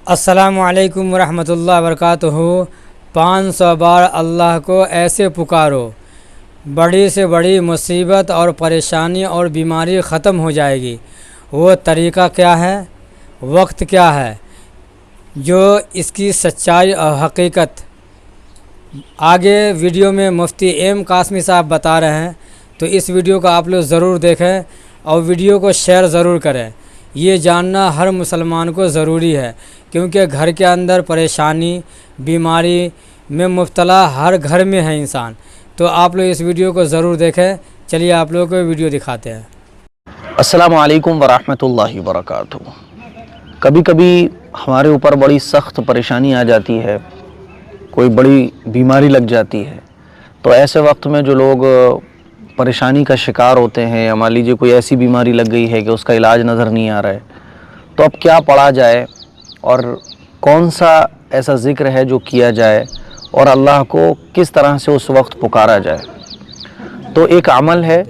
السلام علیکم ورحمۃ اللہ وبرکاتہ۔ 500 بار اللہ کو ایسے پکارو، بڑی سے بڑی مصیبت اور پریشانی اور بیماری ختم ہو جائے گی۔ وہ طریقہ کیا ہے، وقت کیا ہے، جو اس کی سچائی اور حقیقت آگے ویڈیو میں مفتی ایم قاسمی صاحب بتا رہے ہیں، تو اس ویڈیو کو آپ لوگ ضرور دیکھیں اور ویڈیو کو شیئر ضرور کریں۔ یہ جاننا ہر مسلمان کو ضروری ہے، کیونکہ گھر کے اندر پریشانی بیماری میں مبتلا ہر گھر میں ہے انسان۔ تو آپ لوگ اس ویڈیو کو ضرور دیکھیں۔ چلیے آپ لوگوں کو ویڈیو دکھاتے ہیں۔ السلام علیکم ورحمۃ اللہ وبرکاتہ۔ کبھی کبھی ہمارے اوپر بڑی سخت پریشانی آ جاتی ہے، کوئی بڑی بیماری لگ جاتی ہے، تو ایسے وقت میں جو لوگ پریشانی کا شکار ہوتے ہیں، یا مان لیجیے کوئی ایسی بیماری لگ گئی ہے کہ اس کا علاج نظر نہیں آ رہا ہے، تو اب کیا پڑھا جائے اور کون سا ایسا ذکر ہے جو کیا جائے اور اللہ کو کس طرح سے اس وقت پکارا جائے؟ تو ایک عمل ہے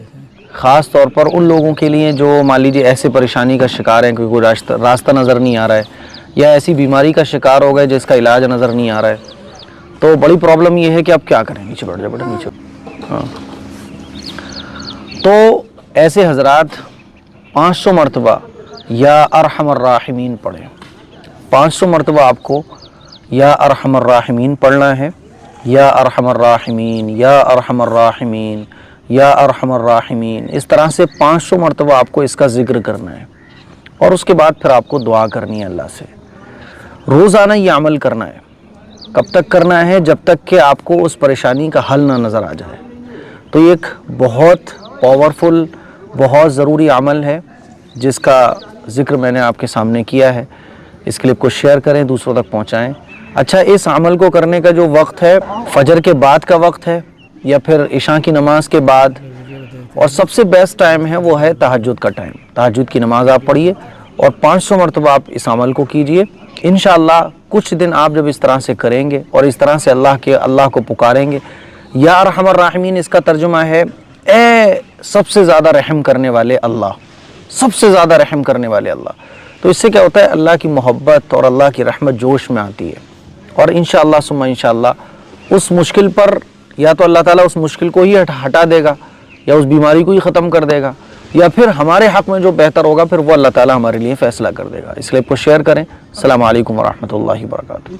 خاص طور پر ان لوگوں کے لیے جو مان لیجیے ایسے پریشانی کا شکار ہیں، کوئی راستہ نظر نہیں آ رہا ہے، یا ایسی بیماری کا شکار ہو گئے جس کا علاج نظر نہیں آ رہا ہے۔ تو بڑی پرابلم یہ ہے کہ اب کیا کریں۔ نیچے بیٹھ جا بیٹا، نیچے۔ ہاں، تو ایسے حضرات 500 مرتبہ یا ارحم الراحمین پڑھیں۔ 500 مرتبہ آپ کو یا ارحم الراحمین پڑھنا ہے، یا ارحم الراحمین، یا ارحم الراحمین، یا ارحم الراحمین، اس طرح سے 500 مرتبہ آپ کو اس کا ذکر کرنا ہے، اور اس کے بعد پھر آپ کو دعا کرنی ہے اللہ سے۔ روزانہ یہ عمل کرنا ہے۔ کب تک کرنا ہے؟ جب تک کہ آپ کو اس پریشانی کا حل نہ نظر آ جائے۔ تو یہ ایک بہت پاورفل، بہت ضروری عمل ہے جس کا ذکر میں نے آپ کے سامنے کیا ہے۔ اس کلپ کو شیئر کریں، دوسروں تک پہنچائیں۔ اچھا، اس عمل کو کرنے کا جو وقت ہے، فجر کے بعد کا وقت ہے یا پھر عشاء کی نماز کے بعد، اور سب سے بیسٹ ٹائم ہے وہ ہے تہجد کا ٹائم۔ تہجد کی نماز آپ پڑھیے اور 500 مرتبہ آپ اس عمل کو کیجئے۔ انشاءاللہ کچھ دن آپ جب اس طرح سے کریں گے اور اس طرح سے اللہ کو پکاریں گے، یا ارحم الراحمین اس کا ترجمہ ہے اے سب سے زیادہ رحم کرنے والے اللہ، سب سے زیادہ رحم کرنے والے اللہ۔ تو اس سے کیا ہوتا ہے؟ اللہ کی محبت اور اللہ کی رحمت جوش میں آتی ہے، اور انشاءاللہ ثم انشاءاللہ اس مشکل پر یا تو اللہ تعالیٰ اس مشکل کو ہی ہٹا دے گا، یا اس بیماری کو ہی ختم کر دے گا، یا پھر ہمارے حق میں جو بہتر ہوگا پھر وہ اللہ تعالیٰ ہمارے لیے فیصلہ کر دے گا۔ اس لیے کو شیئر کریں۔ السلام علیکم ورحمۃ اللہ وبرکاتہ۔